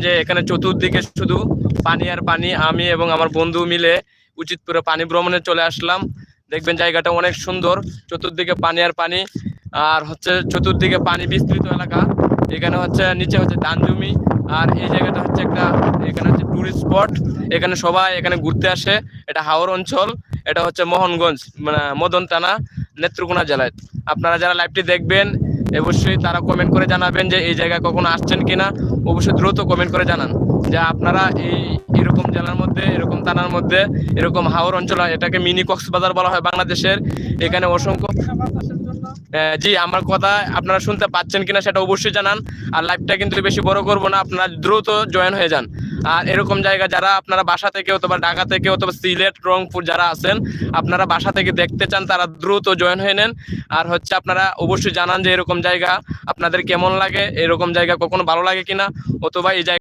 যে এখানে চতুর্দিকে শুধু পানি আর পানি। আমি এবং আমার বন্ধু মিলে উচিতপুরে পানি ভ্রমণে চলে আসলাম। দেখবেন জায়গাটা অনেক সুন্দর, চতুর্দিকে পানি আর পানি। আর হচ্ছে চতুর্দিকে পানি বিস্তৃত এলাকা। এখানে হচ্ছে নিচে হচ্ছে ধান জমি। আর এই জায়গাটা হচ্ছে একটা, এখানে হচ্ছে টুরিস্ট স্পট। এখানে সবাই এখানে ঘুরতে আসে। এটা হাওর অঞ্চল, এটা হচ্ছে মোহনগঞ্জ, মানে মদন থানা, নেত্রকোনা জেলায়। আপনারা যারা লাইভটি দেখবেন অবশ্যই তারা কমেন্ট করে জানাবেন যে এই জায়গায় কখনো আসছেন কিনা। অবশ্যই দ্রুত কমেন্ট করে জানান যে আপনারা এরকম জেলার মধ্যে, এরকম থানার মধ্যে, এরকম হাওর অঞ্চল, এটাকে মিনি কক্সবাজার বলা হয় বাংলাদেশের। এখানে অসংখ্য জি, আমার কথা আপনারা শুনতে পাচ্ছেন কিনা সেটা অবশ্যই জানান। আর লাইভটা কিন্তু বেশি বড় করব না, আপনারা দ্রুত জয়েন হয়ে যান। আর এরকম জায়গা যারা আপনারা বাসা থেকে অথবা ঢাকা থেকে অথবা সিলেট, রংপুর যারা আছেন, আপনারা বাসা থেকে দেখতে চান, তারা দ্রুত জয়েন হয়ে নেন। আর হচ্ছে আপনারা অবশ্যই জানান যে এরকম জায়গা আপনাদের কেমন লাগে, এরকম জায়গা কখনো ভালো লাগে কিনা, অথবা এই জায়গা